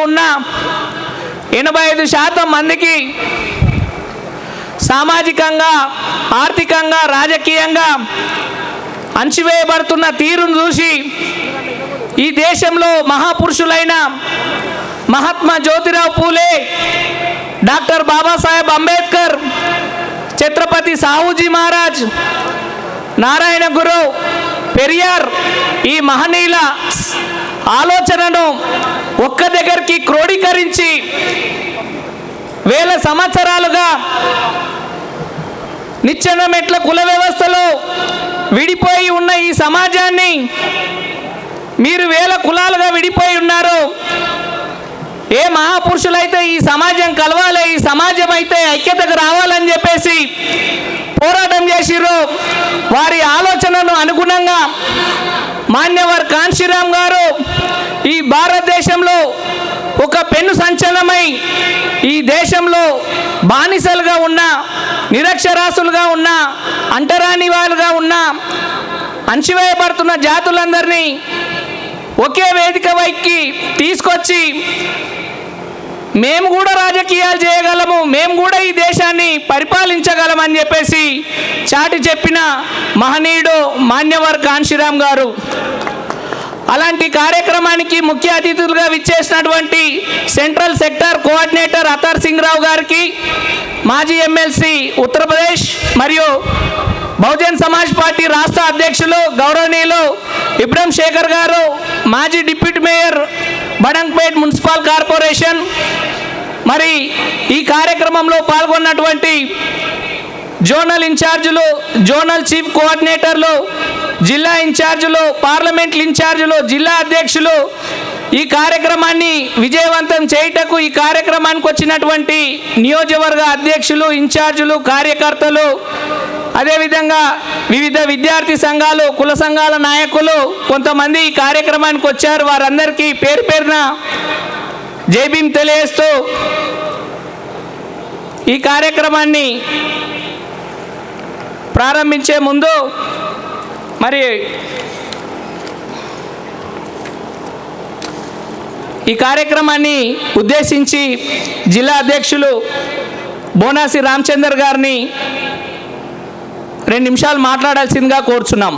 ఉన్న 85% మందికి సామాజికంగా, ఆర్థికంగా, రాజకీయంగా అణచివేయబడుతున్న తీరును చూసి ఈ దేశంలో మహాపురుషులైన మహాత్మా జ్యోతిరావు పూలే, డాక్టర్ బాబాసాహెబ్ అంబేద్కర్, ఛత్రపతి సాహూజీ మహారాజ్, నారాయణ గురు, పెరియార్ ఈ మహనీయుల ఆలోచనను ఒక్క దగ్గరికి క్రోడీకరించి వేల సంవత్సరాలుగా నిచ్చెన మెట్ల కుల వ్యవస్థలో విడిపోయి ఉన్న ఈ సమాజాన్ని మీరు వేల కులాలుగా విడిపోయి ఉన్నారు. ఏ మహాపురుషులైతే ఈ సమాజం కలవాలి, ఈ సమాజం అయితే ఐక్యతకు రావాలని చెప్పేసి పోరాటం చేసిర్రు, వారి ఆలోచనను అనుగుణంగా మాన్యవర్ కాన్షీరామ్ గారు ఈ భారతదేశంలో ఒక పెను సంచలనమై ఈ దేశంలో బానిసలుగా ఉన్న, నిరక్షరాస్యులుగా ఉన్న, అంటరాని వాళ్ళుగా ఉన్న, అణచివేయబడుతున్న జాతులందరినీ ఒకే వేదిక వైకి తీసుకొచ్చి మేము కూడా రాజకీయాలు చేయగలము, మేము కూడా ఈ దేశాన్ని పరిపాలించగలమని చెప్పేసి చాటి చెప్పిన మహనీయుడు మాన్యవర్ కాన్షీరామ్ గారు. అలాంటి కార్యక్రమానికి ముఖ్య అతిథులుగా విచ్చేసినటువంటి central sector coordinator attar Singh రావు గారికి, మాజీ ఎమ్మెల్సీ ఉత్తరప్రదేశ్ మరియు బహుజన్ సమాజ్ పార్టీ రాష్ట్ర అధ్యక్షులు గౌరవనీయులు ఇబ్రహీం శేఖర్ గారు, మాజీ deputy mayor Badangpet municipal corporation, మరి ఈ కార్యక్రమంలో పాల్గొన్నటువంటి జోనల్ ఇన్ఛార్జీలు, జోనల్ చీఫ్ కోఆర్డినేటర్లు, జిల్లా ఇన్ఛార్జీలు, పార్లమెంట్ ఇన్ఛార్జీలు, జిల్లా అధ్యక్షులు, ఈ కార్యక్రమాన్ని విజయవంతం చేయుటకు ఈ కార్యక్రమానికి వచ్చినటువంటి నియోజకవర్గ అధ్యక్షులు, ఇన్ఛార్జీలు, కార్యకర్తలు, అదేవిధంగా వివిధ విద్యార్థి సంఘాలు, కుల సంఘాల నాయకులు కొంతమంది ఈ కార్యక్రమానికి వచ్చారు. వారందరికీ పేరు పేరున జై భీమ్ తెలియజేస్తూ ఈ కార్యక్రమాన్ని ప్రారంభించే ముందు మరి ఈ కార్యక్రమాన్ని ఉద్దేశించి జిల్లా అధ్యక్షులు బోనాసి రామచందర్ గారిని 2 నిమిషాలు మాట్లాడాల్సిందిగా కోరుచున్నాం.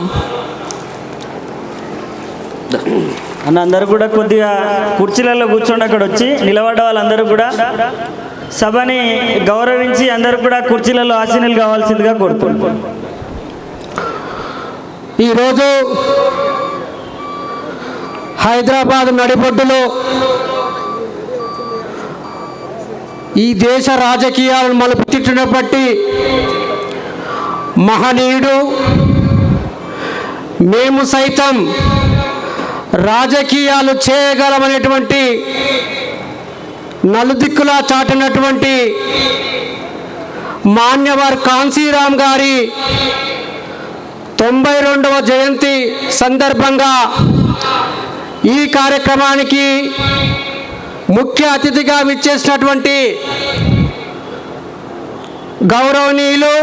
అన్న అందరూ కూడా కొద్దిగా కుర్చీలలో కూర్చోండి. అక్కడ వచ్చి నిలబడ్డ వాళ్ళందరూ కూడా సభని గౌరవించి అందరూ కూడా కుర్చీలలో ఆసీనులు కావాల్సిందిగా కోరుతున్నాం. ఈరోజు హైదరాబాద్ నడిబొడ్డులో ఈ దేశ రాజకీయాలను మలుపు తిట్టిన బట్టి మహనీయుడు మేము సైతం రాజకీయాలు చేయగలమనేటువంటి నలుదిక్కులా చాటినటువంటి మాన్యవర్ కాన్షీరామ్ గారి 92వ జయంతి సందర్భంగా ఈ కార్యక్రమానికి ముఖ్య అతిథిగా విచ్చేసినటువంటి గౌరవనీయులు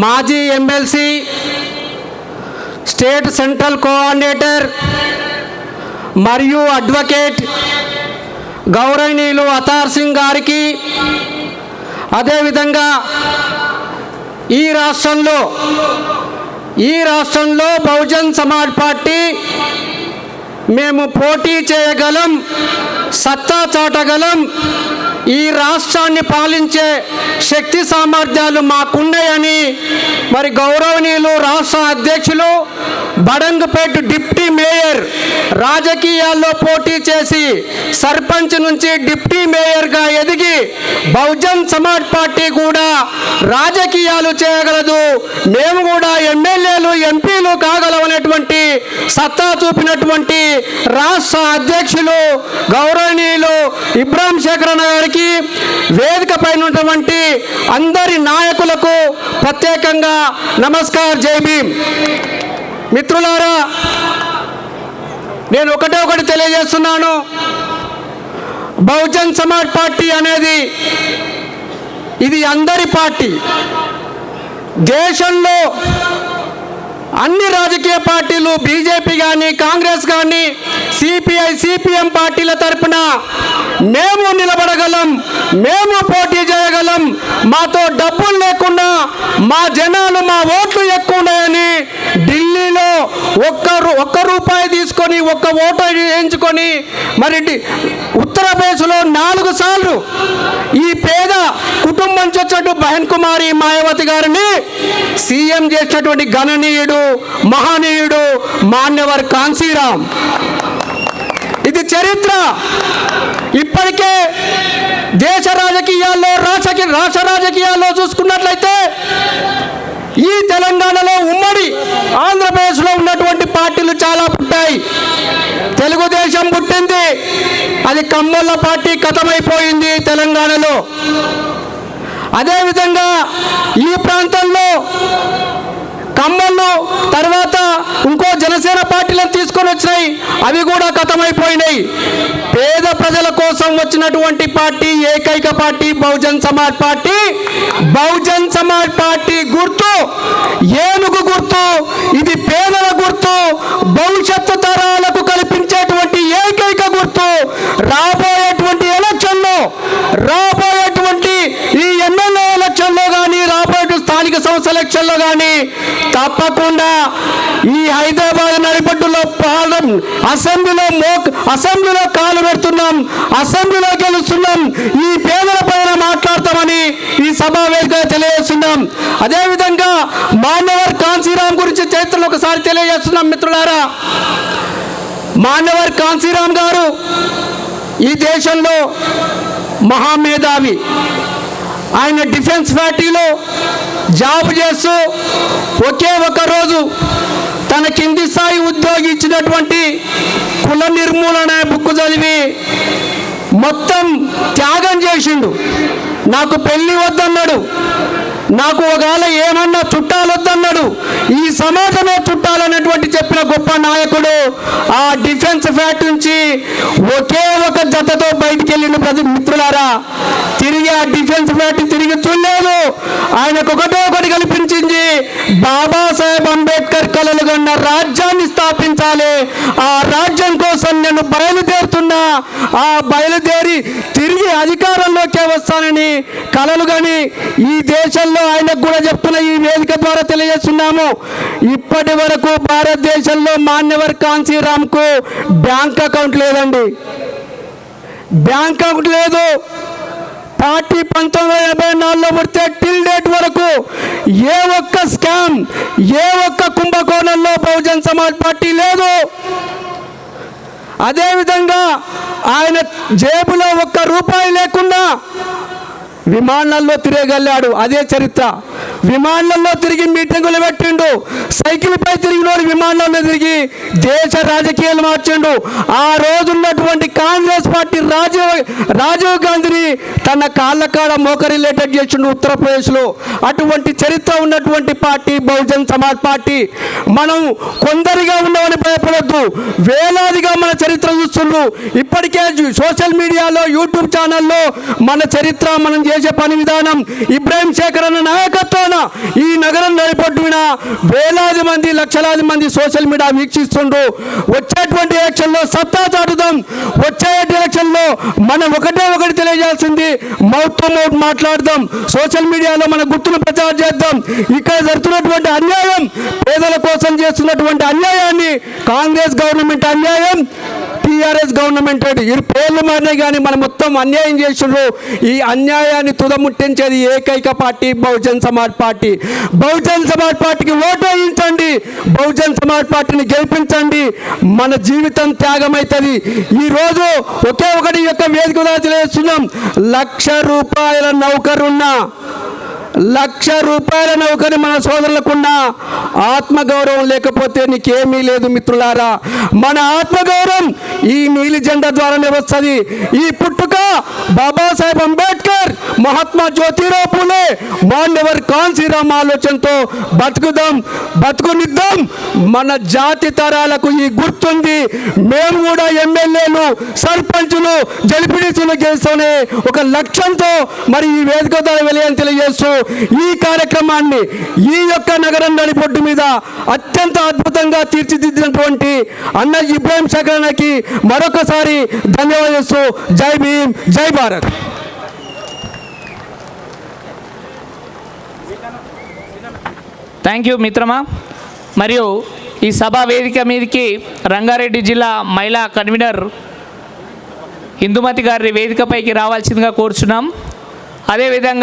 మాజీ ఎమ్మెల్సీ, స్టేట్ సెంట్రల్ కోఆర్డినేటర్ మరియు అడ్వకేట్ గౌరవనీయులు అతార్ సింగ్ గారికి, అదేవిధంగా ఈ రాష్ట్రంలో బహుజన్ సమాజ్ పార్టీ మేము పోటీ చేయగలం, సత్తా చాటగలం, ఈ రాష్ట్రాన్ని పాలించే శక్తి సామర్థ్యాలు మాకున్నాయని మరి గౌరవనీయులు రాష్ట్ర అధ్యక్షులు, బడంగపేట్ డిప్యూటీ మేయర్, రాజకీయాల్లో పోటీ చేసి సర్పంచ్ నుంచి డిప్యూటీ మేయర్గా ఎదిగి బహుజన్ సమాజ్ పార్టీ కూడా రాజకీయాలు చేయగలదు, మేము కూడా ఎమ్మెల్యేలు ఎంపీలు కాగలమనేటువంటి సత్తా చూపినటువంటి రాష్ట్ర అధ్యక్షులు గౌరవనీయులు ఇబ్రహీం శేఖర్ గారికి, వేదిక పైన ఉన్నటువంటి అందరి నాయకులకు ప్రత్యేకంగా నమస్కారం. జై భీమ్. మిత్రులారా, నేను ఒకటి తెలియజేస్తున్నాను. బహుజన్ సమాజ్ పార్టీ అనేది ఇది అందరి పార్టీ. దేశంలో అన్ని రాజకీయ పార్టీలు, బీజేపీ కానీ, కాంగ్రెస్ కానీ, సిపిఐ, సిపిఎం పార్టీల తరపున మేము నిలబడగలం, మేము పోటీ చేయగలం, మాతో డబ్బులు లేకుండా మా జనాలు మా ఓట్లు ఎక్కువ ఉన్నాయని ఢిల్లీలో ఒక్క రూపాయి తీసుకొని ఒక్క ఓటు వేయించుకొని మరి ఉత్తరప్రదేశ్లో 4 సార్లు ఈ పేద కుటుంబం చొచ్చట్టు బహన్ కుమారి మాయావతి గారిని సీఎం చేసినటువంటి గణనీయుడు మహనీయుడు మాన్యవర్ కాన్సీరామ్. ఇది చరిత్ర. ఇప్పటికే దేశ రాజకీయాల్లో రాష్ట్ర రాజకీయాల్లో చూసుకున్నట్లయితే ఈ తెలంగాణలో ఉమ్మడి ఆంధ్రప్రదేశ్లో ఉన్నటువంటి పార్టీలు చాలా పుట్టాయి. తెలుగుదేశం పుట్టింది, అది కమ్మోళ్ళ పార్టీ ఖతమైపోయింది తెలంగాణలో. అదేవిధంగా ఈ ప్రాంతంలో కమ్మళ్ళు తర్వాత ఇంకో జనసేన పార్టీలను తీసుకొని వచ్చినాయి, అవి కూడా ఖతమైపోయినాయి. పేద ప్రజల కోసం వచ్చినటువంటి పార్టీ ఏకైక party Bahujan Samaj party. Bahujan Samaj party గుర్తు ఏనుగు గుర్తు. ఇది పేదల గుర్తు, భవిష్యత్తు తరాలకు కల్పించేటువంటి ఏకైక గుర్తు. రాబోయేటువంటి ఎలక్షన్లో, రాబోయేటువంటి ఈ ఎమ్మెల్యే ఎలక్షన్లో కానీ, రాబోయే స్థానిక సంస్థ ఎలక్షన్లో కానీ తప్పకుండా ఈ హైదరాబాద్ నడిపట్టులో అసెంబ్లీలో కాలు పెడుతున్నాం, అసెంబ్లీలో గెలుస్తున్నాం, ఈ పేదల పైన మాట్లాడతామని ఈ సభా వేదికగా తెలియజేస్తున్నాం. అదేవిధంగా మాన్యవర్ కాన్సీరామ్ గురించి చరిత్రలో ఒకసారి తెలియజేస్తున్నాం మిత్రులారా. మాన్యవర్ కాన్సీరామ్ గారు ఈ దేశంలో మహామేధావి. ఆయన డిఫెన్స్ ఫ్యాక్టరీలో జాబ్ చేస్తూ ఒకే ఒక రోజు తన కింది స్థాయి ఉద్యోగి ఇచ్చినటువంటి కుల నిర్మూలన బుక్ చదివి మొత్తం త్యాగం చేసిండు. నాకు పెళ్ళి వద్దన్నాడు, నాకు ఒకవేళ ఏమన్నా చుట్టాలు వద్దన్నాడు, ఈ సమాజమే చుట్టాలన్నటువంటి చెప్పిన గొప్ప నాయకుడు. ఆ డిఫెన్స్ ఫ్యాక్టరీ నుంచి ఒకే ఒక జతతో బయటికి వెళ్ళిన మిత్రులారా. తిరిగి ఆ డిఫెన్స్ ఫ్యాక్టరీ తిరిగి చూడలేదు. ఆయనకు ఒకటి కల్పించింది, బాబాసాహెబ్ అంబేద్కర్ కలలు కన్న రాజ్యాన్ని స్థాపించాలి, ఆ రాజ్యం కోసం నేను బయలుదేరుతున్నా, ఆ బయలుదేరి తిరిగి అధికారంలోకే వస్తానని కలలు కానీ ఈ దేశంలో ఆయనకు కూడా చెప్తున్న ఈ వేదిక ద్వారా తెలియజేస్తున్నాము. ఇప్పటి వరకు భారతదేశంలో మాన్యవర్ కాన్సీరామ్కు బ్యాంక్ అకౌంట్ లేదండి, బ్యాంక్ అకౌంట్ లేదు. పార్టీ 1984లో పుడితే టిల్ డేట్ వరకు ఏ ఒక్క స్కామ్, ఏ ఒక్క కుంభకోణంలో బహుజన్ సమాజ్ పార్టీ లేదు. అదేవిధంగా ఆయన జేబులో ఒక్క రూపాయి లేకుండా విమానాల్లో తిరగలిగాడు, అదే చరిత్ర. విమానాల్లో తిరిగి మీటింగులు పెట్టిండు, సైకిల్పై తిరిగినోడు విమానాల్లో తిరిగి దేశ రాజకీయాలు మార్చిండు. ఆ రోజు ఉన్నటువంటి కాంగ్రెస్ పార్టీ రాజీవ్ గాంధీని తన కాళ్ళ కాడ మోకరిలేటెడ్ చేసిండు ఉత్తరప్రదేశ్లో. అటువంటి చరిత్ర ఉన్నటువంటి పార్టీ బహుజన్ సమాజ్ పార్టీ. మనం కొందరిగా ఉన్నామని భయపడొద్దు, వేలాదిగా మన చరిత్ర చూస్తుండ్రు. ఇప్పటికే సోషల్ మీడియాలో, యూట్యూబ్ ఛానల్లో మన చరిత్ర, మనం చేసే పని విధానం, ఇబ్రాహిం శేఖర్ అన్న నాయకత్వాన ఈ నగరం నడిపొట్టున వేలాది మంది, లక్షలాది మంది సోషల్ మీడియా వీక్షిస్తుండ్రు. వచ్చేటువంటి ఎలక్షన్లో సత్తా చాటుదాం. వచ్చే ఎలక్షన్లో మనం ఒకటి తెలియజేయాల్సింది, మౌత్ టు మౌత్ మాట్లాడదాం. సోషల్ మీడియాలో మన గుర్తును ప్రచారం చేద్దాం. ఇక్కడ జరుగుతున్నటువంటి అన్యాయం, పేదల కోసం చేస్తున్నటువంటి అన్యాయాన్ని, కాంగ్రెస్ గవర్నమెంట్ అన్యాయం, టీఆర్ఎస్ గవర్నమెంట్ ఈ పేర్లు మారినాయి కానీ మనం మొత్తం అన్యాయం చేసిండ్రు. ఈ అన్యాయాన్ని తుదముట్టించేది ఏకైక పార్టీ బహుజన్ సమాజ్ పార్టీ. బహుజన్ సమాజ్ పార్టీకి ఓటు వేయించండి, బహుజన్ సమాజ్ పార్టీని గెలిపించండి. మన జీవితం త్యాగమవుతుంది. ఈరోజు ఒకే ఒకటి యొక్క వేదిక తెలియజేస్తున్నాం. ₹1,00,000 నౌకరున్నా, ₹1,00,000 నౌకరి మన సోదరులకున్న ఆత్మగౌరవం లేకపోతే నీకేమీ లేదు మిత్రులారా. మన ఆత్మగౌరవం ఈ నీలి జెండా ద్వారానే వస్తుంది. ఈ పుట్టుక బాబాసాహెబ్ అంబేద్కర్ మహాత్మా జ్యోతిరావు పూలే, మాన్యవర్ కాన్సీరామ్ ఆలోచనతో బతుకుదాం, బతుకునిద్దాం. మన జాతి తరాలకు ఈ గుర్తుంది. మేము కూడా ఎమ్మెల్యేలు, సర్పంచులు, జడ్పీటీసీలు గెలుస్తామనే ఒక లక్ష్యంతో మరి ఈ వేదిక ద్వారా వెళ్ళని తెలియజేస్తూ ఈ కార్యక్రమాన్ని ఈ యొక్క నగరం నడిపొడ్డు మీద అత్యంత అద్భుతంగా తీర్చిదిద్దినటువంటి అన్న ఇబ్రాహిం శకరన్నకి మరొకసారి ధన్యవాదాలు. జై భీమ్, జై భారత్. థ్యాంక్ యూ మిత్రమా. మరియు ఈ సభా వేదిక మీదకి రంగారెడ్డి జిల్లా మహిళా కన్వీనర్ ఇందుమతి గారి వేదికపైకి రావాల్సిందిగా కోరుచున్నాం. అదేవిధంగా